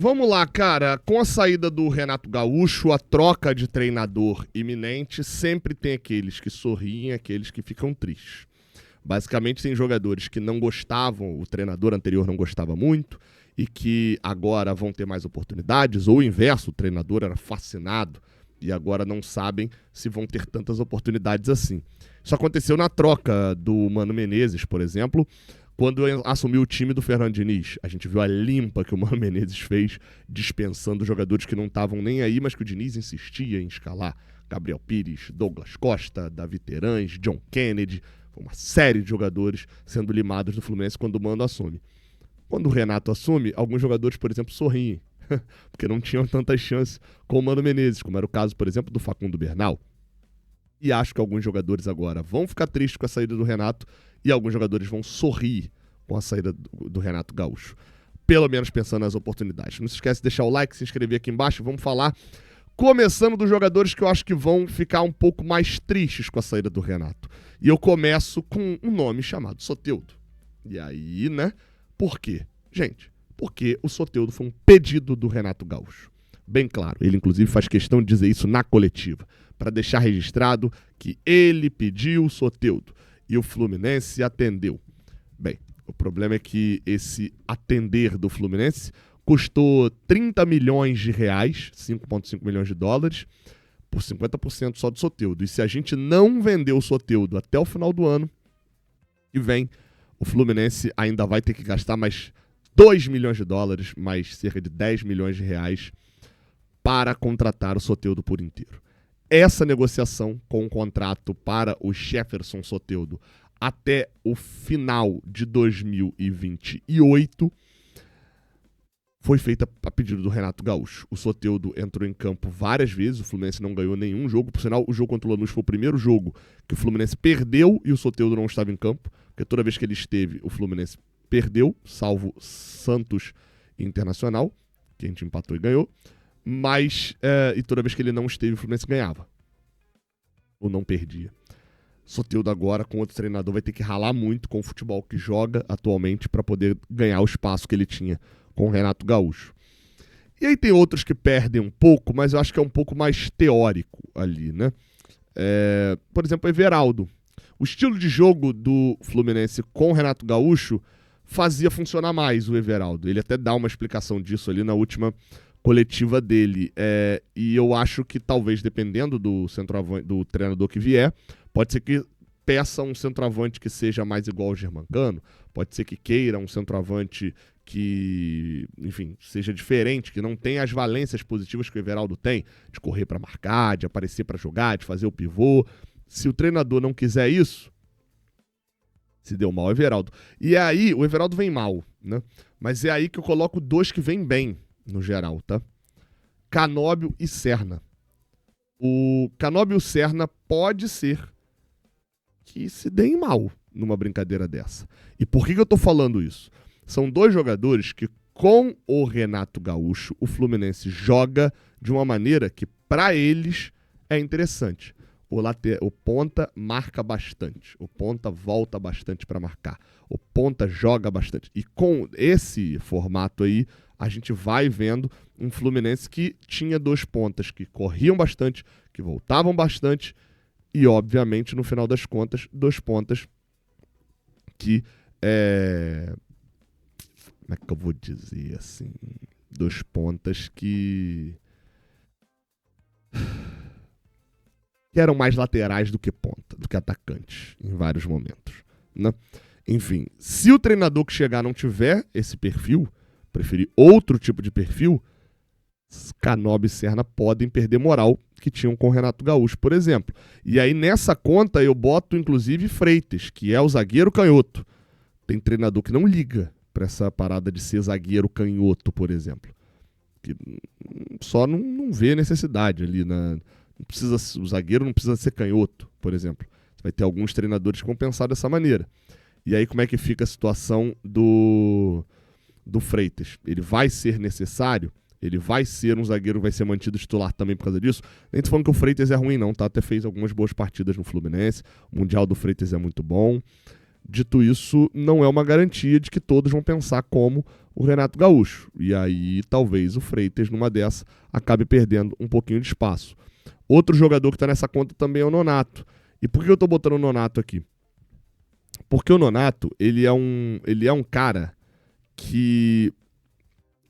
Vamos lá, cara. Com a saída do Renato Gaúcho, a troca de treinador iminente, sempre tem aqueles que sorriem e aqueles que ficam tristes. Basicamente, tem jogadores que não gostavam, o treinador anterior não gostava muito, e que agora vão ter mais oportunidades, ou o inverso, o treinador era fascinado e agora não sabem se vão ter tantas oportunidades assim. Isso aconteceu na troca do Mano Menezes, por exemplo, quando assumiu o time do Fernando Diniz. A gente viu a limpa que o Mano Menezes fez, dispensando jogadores que não estavam nem aí, mas que o Diniz insistia em escalar. Gabriel Pires, Douglas Costa, Davi Terãs, John Kennedy, uma série de jogadores sendo limados do Fluminense quando o Mano assume. Quando o Renato assume, alguns jogadores, por exemplo, sorriem, porque não tinham tantas chances com o Mano Menezes, como era o caso, por exemplo, do Facundo Bernal. E acho que alguns jogadores agora vão ficar tristes com a saída do Renato e alguns jogadores vão sorrir com a saída do Renato Gaúcho. Pelo menos pensando nas oportunidades. Não se esquece de deixar o like, se inscrever aqui embaixo. Vamos falar, começando dos jogadores que eu acho que vão ficar um pouco mais tristes com a saída do Renato. E eu começo com um nome chamado Soteldo. E aí, né? Por quê? Gente, porque o Soteldo foi um pedido do Renato Gaúcho. Bem claro, ele inclusive faz questão de dizer isso na coletiva, para deixar registrado que ele pediu o Soteldo e o Fluminense atendeu. Bem, o problema é que esse atender do Fluminense custou 30 milhões de reais, 5,5 milhões de dólares, por 50% só do Soteldo. E se a gente não vender o Soteldo até o final do ano que vem, o Fluminense ainda vai ter que gastar mais 2 milhões de dólares, mais cerca de 10 milhões de reais, para contratar o Soteldo por inteiro. Essa negociação com o contrato para o Jefferson Soteldo até o final de 2028 foi feita a pedido do Renato Gaúcho. O Soteldo entrou em campo várias vezes, o Fluminense não ganhou nenhum jogo. Por sinal, o jogo contra o Lanús foi o primeiro jogo que o Fluminense perdeu e o Soteldo não estava em campo, porque toda vez que ele esteve, o Fluminense perdeu, salvo Santos Internacional, que a gente empatou e ganhou. Mas, e toda vez que ele não esteve, o Fluminense ganhava. Ou não perdia. Soteldo agora, com outro treinador, vai ter que ralar muito com o futebol que joga atualmente para poder ganhar o espaço que ele tinha com o Renato Gaúcho. E aí tem outros que perdem um pouco, mas eu acho que é um pouco mais teórico ali, né? Por exemplo, o Everaldo. O estilo de jogo do Fluminense com o Renato Gaúcho fazia funcionar mais o Everaldo. Ele até dá uma explicação disso ali na última coletiva dele. E eu acho que talvez, dependendo do centroavante, do treinador que vier, pode ser que peça um centroavante que seja mais igual ao Germancano, pode ser que queira um centroavante que, enfim, seja diferente, que não tenha as valências positivas que o Everaldo tem, de correr para marcar, de aparecer para jogar, de fazer o pivô. Se o treinador não quiser isso, se deu mal o Everaldo. E aí, o Everaldo vem mal, né? Mas é aí que eu coloco dois que vêm bem, no geral, tá? Canóbio e Serna. O Canóbio e o Serna pode ser que se deem mal numa brincadeira dessa. E por que eu tô falando isso? São dois jogadores que, com o Renato Gaúcho, o Fluminense joga de uma maneira que, para eles, é interessante. O ponta marca bastante. O ponta volta bastante para marcar. O ponta joga bastante. E com esse formato aí, a gente vai vendo um Fluminense que tinha dois pontas que corriam bastante, que voltavam bastante e, obviamente, no final das contas, dois pontas que... Como é que eu vou dizer assim? Dois pontas que eram mais laterais do que ponta, do que atacantes, em vários momentos, né? Enfim, se o treinador que chegar não tiver esse perfil, preferir outro tipo de perfil, Canóbio e Serna podem perder moral que tinham com o Renato Gaúcho, por exemplo. E aí nessa conta eu boto inclusive Freitas, que é o zagueiro canhoto. Tem treinador que não liga para essa parada de ser zagueiro canhoto, por exemplo. Que só não vê necessidade ali. O zagueiro não precisa ser canhoto, por exemplo. Você vai ter alguns treinadores que vão pensar dessa maneira. E aí como é que fica a situação do Freitas? Ele vai ser necessário? Ele vai ser um zagueiro que vai ser mantido titular também por causa disso? Nem tô falando que o Freitas é ruim não, tá? Até fez algumas boas partidas no Fluminense. O Mundial do Freitas é muito bom. Dito isso, não é uma garantia de que todos vão pensar como o Renato Gaúcho. E aí, talvez o Freitas, numa dessa, acabe perdendo um pouquinho de espaço. Outro jogador que está nessa conta também é o Nonato. E por que eu estou botando o Nonato aqui? Porque o Nonato, ele é um cara que,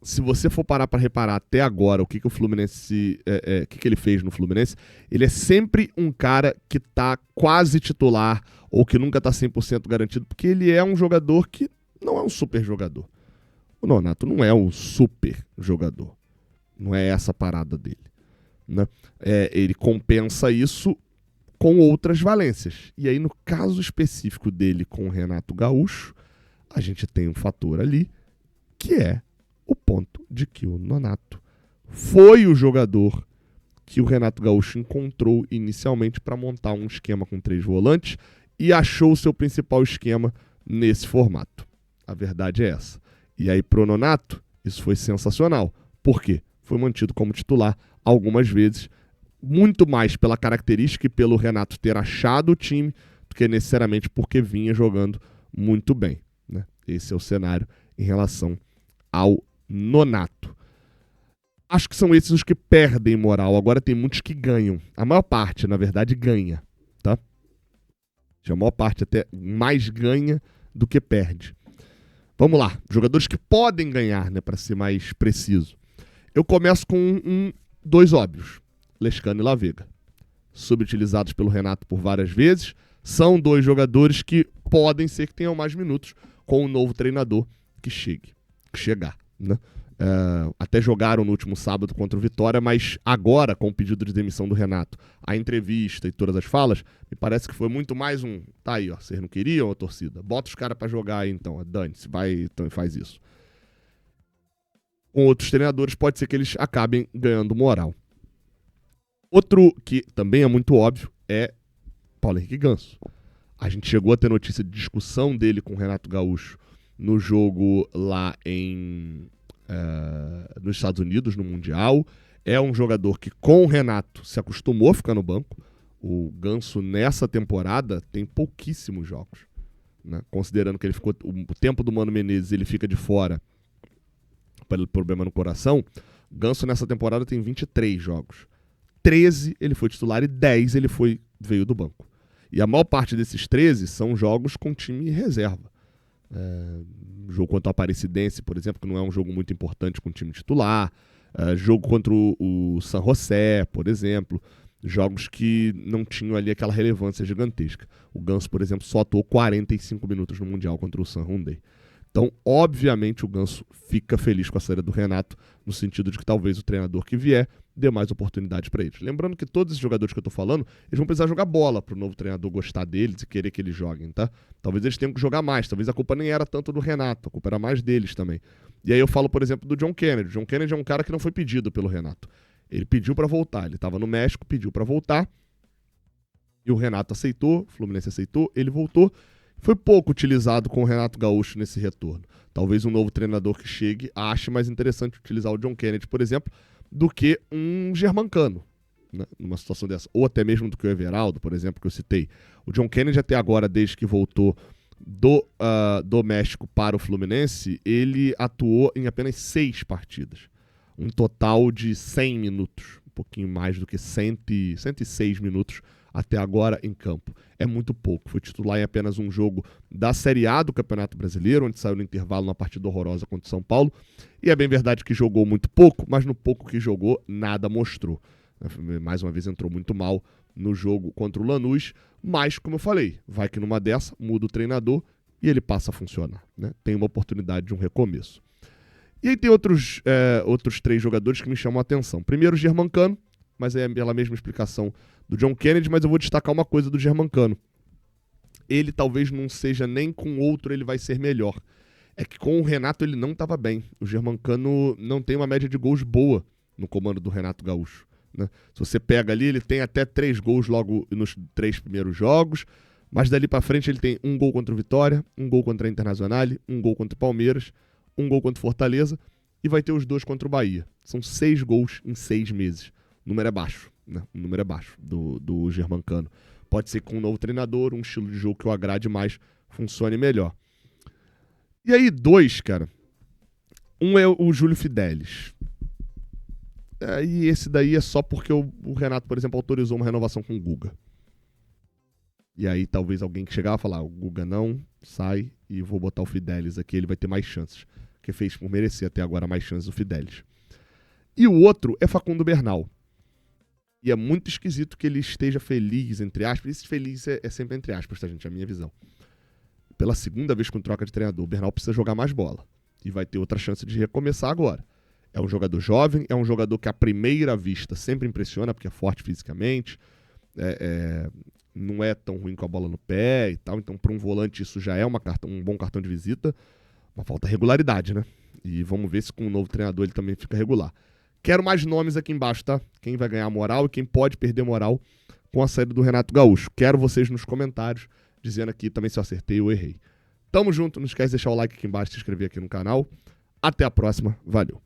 se você for parar para reparar até agora o que o Fluminense, o que ele fez no Fluminense, ele é sempre um cara que tá quase titular ou que nunca tá 100% garantido, porque ele é um jogador que não é um super jogador. O Nonato não é um super jogador. Não é essa a parada dele, né? Ele compensa isso com outras valências. E aí, no caso específico dele com o Renato Gaúcho, a gente tem um fator ali que é o ponto de que o Nonato foi o jogador que o Renato Gaúcho encontrou inicialmente para montar um esquema com 3 volantes e achou o seu principal esquema nesse formato. A verdade é essa. E aí, pro Nonato, isso foi sensacional. Por quê? Foi mantido como titular algumas vezes, muito mais pela característica e pelo Renato ter achado o time do que necessariamente porque vinha jogando muito bem, né? Esse é o cenário em relação ao Nonato. Acho que são esses os que perdem moral. Agora tem muitos que ganham. A maior parte, na verdade, ganha, tá? A maior parte até mais ganha do que perde. Vamos lá. Jogadores que podem ganhar, né, para ser mais preciso. Eu começo com dois óbvios. Lescano e Lavega. Subutilizados pelo Renato por várias vezes. São 2 jogadores que podem ser que tenham mais minutos com o novo treinador que chegar, né? Até jogaram no último sábado contra o Vitória, mas agora, com o pedido de demissão do Renato, a entrevista e todas as falas, me parece que foi muito mais tá aí, ó, vocês não queriam a torcida? Bota os caras pra jogar aí então, dane-se, vai então e faz isso. Com outros treinadores, pode ser que eles acabem ganhando moral. Outro que também é muito óbvio é Paulo Henrique Ganso. A gente chegou a ter notícia de discussão dele com o Renato Gaúcho no jogo lá nos Estados Unidos, no Mundial. É um jogador que com o Renato se acostumou a ficar no banco. O Ganso nessa temporada tem pouquíssimos jogos, né? Considerando que ele ficou o tempo do Mano Menezes, ele fica de fora pelo problema no coração. Ganso nessa temporada tem 23 jogos. 13 ele foi titular e 10 ele veio do banco. E a maior parte desses 13 são jogos com time reserva. Jogo contra o Aparecidense, por exemplo, que não é um jogo muito importante com time titular. Jogo contra o San José, por exemplo. Jogos que não tinham ali aquela relevância gigantesca. O Ganso, por exemplo, só atuou 45 minutos no Mundial contra o San Hyundai. Então, obviamente, o Ganso fica feliz com a saída do Renato, no sentido de que talvez o treinador que vier dê mais oportunidades para eles. Lembrando que todos esses jogadores que eu tô falando, eles vão precisar jogar bola para o novo treinador gostar deles e querer que eles joguem, tá? Talvez eles tenham que jogar mais, talvez a culpa nem era tanto do Renato, a culpa era mais deles também. E aí eu falo, por exemplo, do John Kennedy. O John Kennedy é um cara que não foi pedido pelo Renato. Ele pediu para voltar, ele estava no México, pediu para voltar, e o Renato aceitou, o Fluminense aceitou, ele voltou. Foi pouco utilizado com o Renato Gaúcho nesse retorno. Talvez um novo treinador que chegue ache mais interessante utilizar o John Kennedy, por exemplo, do que um Germancano, né, numa situação dessa. Ou até mesmo do que o Everaldo, por exemplo, que eu citei. O John Kennedy até agora, desde que voltou do México para o Fluminense, ele atuou em apenas 6 partidas. Um total de 100 minutos. Um pouquinho mais do que 106 minutos até agora em campo. É muito pouco. Foi titular em apenas um jogo da Série A do Campeonato Brasileiro, onde saiu no intervalo numa partida horrorosa contra o São Paulo. E é bem verdade que jogou muito pouco, mas no pouco que jogou, nada mostrou. Mais uma vez entrou muito mal no jogo contra o Lanús, mas, como eu falei, vai que numa dessa, muda o treinador e ele passa a funcionar, né? Tem uma oportunidade de um recomeço. E aí tem outros 3 jogadores que me chamam a atenção. Primeiro, o Germancano, mas é pela mesma explicação do John Kennedy, mas eu vou destacar uma coisa do Germancano. Ele talvez não seja nem com outro, ele vai ser melhor. É que com o Renato ele não estava bem. O Germancano não tem uma média de gols boa no comando do Renato Gaúcho, né? Se você pega ali, ele tem até 3 gols logo nos 3 primeiros jogos, mas dali para frente ele tem 1 gol contra o Vitória, 1 gol contra a Internacional, 1 gol contra o Palmeiras, 1 gol contra o Fortaleza e vai ter os 2 contra o Bahia. São 6 gols em 6 meses. O número é baixo, né? O número é baixo do Germancano. Pode ser com um novo treinador, um estilo de jogo que eu agrade mais, funcione melhor. E aí, 2, cara. Um é o Júlio Fidelis. E esse daí é só porque o Renato, por exemplo, autorizou uma renovação com o Guga. E aí talvez alguém que chegava e falar, o Guga não, sai e vou botar o Fidelis aqui, ele vai ter mais chances. Porque fez por merecer até agora mais chances o Fidelis. E o outro é Facundo Bernal. E é muito esquisito que ele esteja feliz, entre aspas. Esse feliz é sempre entre aspas, tá, gente? É a minha visão. Pela segunda vez com troca de treinador, o Bernal precisa jogar mais bola. E vai ter outra chance de recomeçar agora. É um jogador jovem, é um jogador que à primeira vista sempre impressiona, porque é forte fisicamente, não é tão ruim com a bola no pé e tal. Então, para um volante, isso já é um bom cartão de visita. Mas falta regularidade, né? E vamos ver se com o novo treinador ele também fica regular. Quero mais nomes aqui embaixo, tá? Quem vai ganhar moral e quem pode perder moral com a saída do Renato Gaúcho. Quero vocês nos comentários dizendo aqui também se eu acertei ou errei. Tamo junto, não esquece de deixar o like aqui embaixo, se inscrever aqui no canal. Até a próxima, valeu!